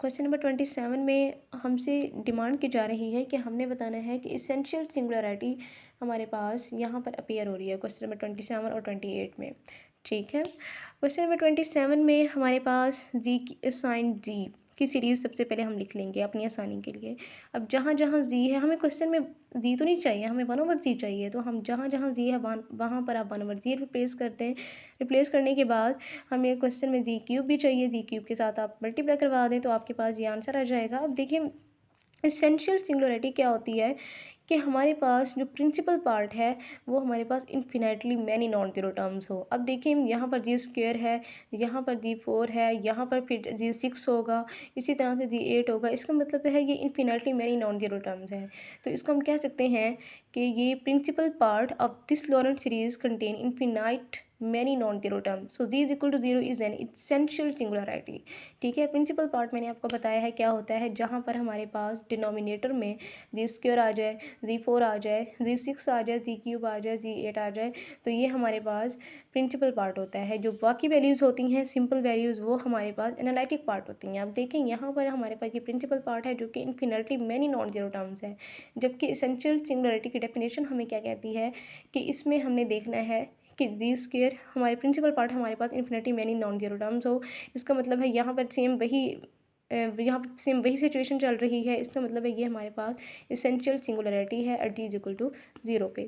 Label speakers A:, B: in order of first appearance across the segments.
A: Question number 27 में हमसे demand की जा रही है कि हमने बताना है कि इसेंशियल सिंगुलरिटी हमारे पास यहाँ पर अपीयर हो रही है क्वेश्चन नंबर 27 और 28 में। ठीक है, क्वेश्चन नंबर 27 में हमारे पास जी की साइन जी की सीरीज़ सबसे पहले हम लिख लेंगे अपनी आसानी के लिए। अब जहाँ जहाँ जी है, हमें क्वेश्चन में जी तो नहीं चाहिए, हमें 1/जी चाहिए, तो हम जहाँ जहाँ जी है वहाँ पर आप 1/जी रिप्लेस करते हैं। रिप्लेस करने के बाद हमें क्वेश्चन में जी क्यूब भी चाहिए, जी क्यूब के साथ आप मल्टीप्लाई करवा दें तो आपके पास ये आंसर आ जाएगा। अब देखिए एसेंशियल सिंगुलरिटी क्या होती है कि हमारे पास जो प्रिंसिपल पार्ट है वो हमारे पास infinitely many non zero terms हो। अब देखिए यहाँ पर जी स्क्वायर है, यहाँ पर जी 4 है, यहाँ पर फिर जी 6 होगा, इसी तरह से जी 8 होगा। इसका मतलब है ये infinitely many non zero terms है। तो इसको हम कह सकते हैं कि ये principal part of this Laurent series contain infinite many non zero terms. So z is equal to zero is an essential singularity. ठीक है, प्रिंसिपल पार्ट मैंने आपको बताया है क्या होता है, जहाँ पर हमारे पास डिनोमिनेटर में जी स्क्वायर आ जाए, जी 4 आ जाए, जी 6 आ जाए, जी क्यूब आ जाए, जी 8 आ जाए, तो ये हमारे पास प्रिंसिपल पार्ट होता है। जो बाकी वैल्यूज़ होती हैं सिंपल वैल्यूज़ वो हमारे पास एनालिटिक पार्ट होती हैं। अब देखें यहाँ पर हमारे पास ये प्रिंसिपल पार्ट है जो कि infinitely many non zero terms है, जबकि एसेंशियल सिंगुलरिटी की डेफिनेशन हमें क्या कहती है कि इसमें हमने देखना है कि जी स्क्वायर हमारे प्रिंसिपल पार्ट हमारे पास infinity many non zero terms हो। इसका मतलब है यहाँ पर यहाँ पर सेम वही सिचुएशन चल रही है। इसका मतलब है ये हमारे पास एसेंशियल सिंगुलरिटी है at ji is equal to 0 पे।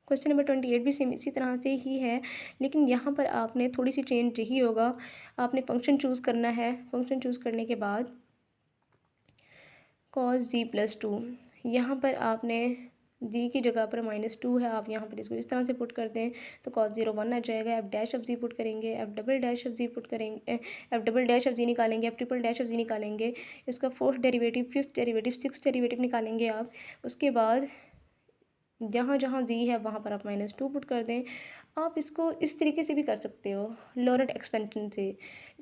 A: क्वेश्चन नंबर 28 भी सेम इसी तरह से ही है, लेकिन यहाँ पर आपने थोड़ी सी चेंज यही होगा, आपने फंक्शन चूज़ करना है। फंक्शन चूज़ करने के बाद cos g+2, यहाँ पर आपने जी की जगह पर -2 है, आप यहाँ पर इसको इस तरह से पुट कर दें तो cos 0 1 आ जाएगा। F dash of G put करेंगे, F double dash of G put करेंगे, F double dash of G निकालेंगे, F triple dash of G निकालेंगे, इसका fourth derivative, fifth derivative, six derivative निकालेंगे आप। उसके बाद जहाँ जहाँ जी है वहाँ पर आप -2 पुट कर दें। आप इसको इस तरीके से भी कर सकते हो, लॉरेंट एक्सपेंशन से।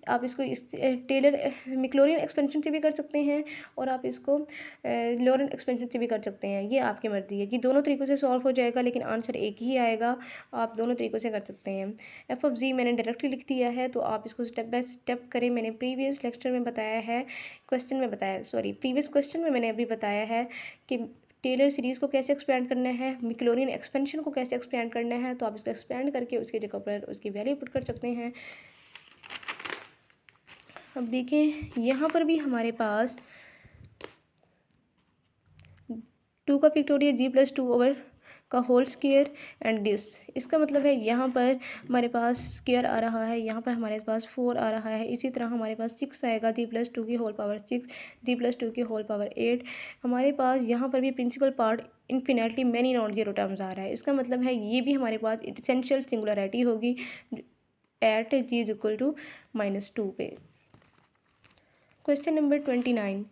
A: आप इसको इस टेलर मैक्लॉरिन एक्सपेंशन से भी कर सकते हैं, और आप इसको लॉरेंट एक्सपेंशन से भी कर सकते हैं। ये आपकी मर्ज़ी है कि दोनों तरीक़ों से सॉल्व हो जाएगा, लेकिन आंसर एक ही आएगा। आप दोनों तरीक़ों से कर सकते हैं। एफ ऑफ जी मैंने डायरेक्टली लिख दिया है, तो आप इसको स्टेप बाय स्टेप करें। मैंने प्रीवियस लेक्चर में बताया है, प्रीवियस क्वेश्चन में मैंने अभी बताया है कि टेलर सीरीज़ को कैसे एक्सपेंड करना है, मैक्लॉरिन एक्सपेंशन को कैसे एक्सपेंड करना है। तो आप इसको एक्सपेंड करके उसकी जगह पर उसकी वैल्यू पुट कर सकते हैं। अब देखें यहाँ पर भी हमारे पास 2 का फैक्टोरियल g+2 का होल स्क्वायर एंड दिस। इसका मतलब है यहाँ पर हमारे पास स्क्वायर आ रहा है, यहाँ पर हमारे पास 4 आ रहा है, इसी तरह हमारे पास 6 आएगा, g+2 की होल पावर 6, g+2 की होल पावर 8। हमारे पास यहाँ पर भी principal part infinitely many non zero terms आ रहा है। इसका मतलब है ये भी हमारे पास एसेंशियल सिंगुलरिटी होगी at ji is equal to -2 पे। क्वेश्चन नंबर 29,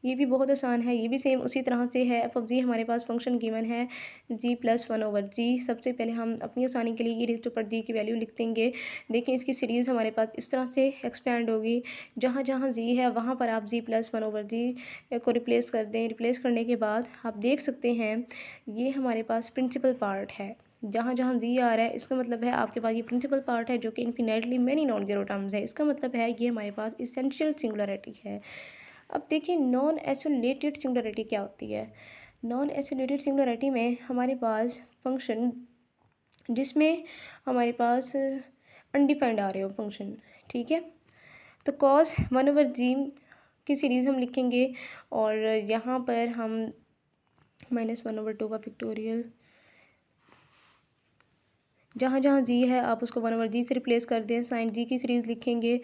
A: ये भी बहुत आसान है, ये भी सेम उसी तरह से है। एफ ऑफ जी हमारे पास फंक्शन गिवन है g+1/g। सबसे पहले हम अपनी आसानी के लिए ये रेज़ टू पावर जी की वैल्यू लिख देंगे। देखिए इसकी सीरीज़ हमारे पास इस तरह से एक्सपेंड होगी, जहाँ जहाँ जी है वहाँ पर आप g+1/g को रिप्लेस कर दें। रिप्लेस करने के बाद आप देख सकते हैं ये हमारे पास प्रिंसिपल पार्ट है, जहाँ जहाँ जी आ रहा है इसका मतलब है आपके पास ये प्रिंसिपल पार्ट है जो कि infinitely many non zero terms है। इसका मतलब है ये हमारे पास एसेंशियल सिंगुलरिटी है। अब देखिए नॉन आइसोलेटेड सिंगुलरिटी क्या होती है। नॉन आइसोलेटेड सिंगुलरिटी में हमारे पास फंक्शन जिसमें हमारे पास अनडिफाइंड आ रहे हो फंक्शन, ठीक है, तो cos 1/g की सीरीज़ हम लिखेंगे, और यहाँ पर हम -1/2 का फैक्टोरियल, जहाँ जहाँ जी है आप उसको 1/g से रिप्लेस कर दें। साइन जी की सीरीज़ लिखेंगे,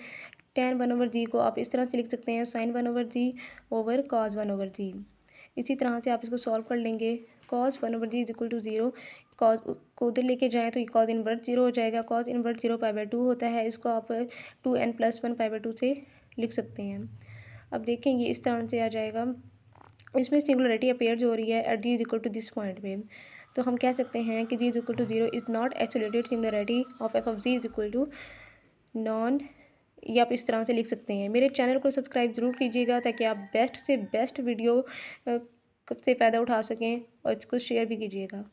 A: tan 1/g को आप इस तरह से लिख सकते हैं, sin 1/g over cos 1/g। इसी तरह से आप इसको सॉल्व कर लेंगे। cos 1/g is equal to 0, cos को उधर लेके जाएँ तो ये cos इनवर्ट 0 हो जाएगा। cos इनवर्ट 0 π/2 होता है, इसको आप 2n+1 π/2 से लिख सकते हैं। अब देखें ये इस तरह से आ जाएगा। इसमें सिंगुलरिटी अपीयर जो हो रही है at ji is equal to this point पे, तो हम कह सकते हैं कि G is equal to 0 is not isolated singularity of F of G is equal to non. ये आप इस तरह से लिख सकते हैं। मेरे चैनल को सब्सक्राइब ज़रूर कीजिएगा ताकि आप बेस्ट से बेस्ट वीडियो से फ़ायदा उठा सकें, और इसको शेयर भी कीजिएगा।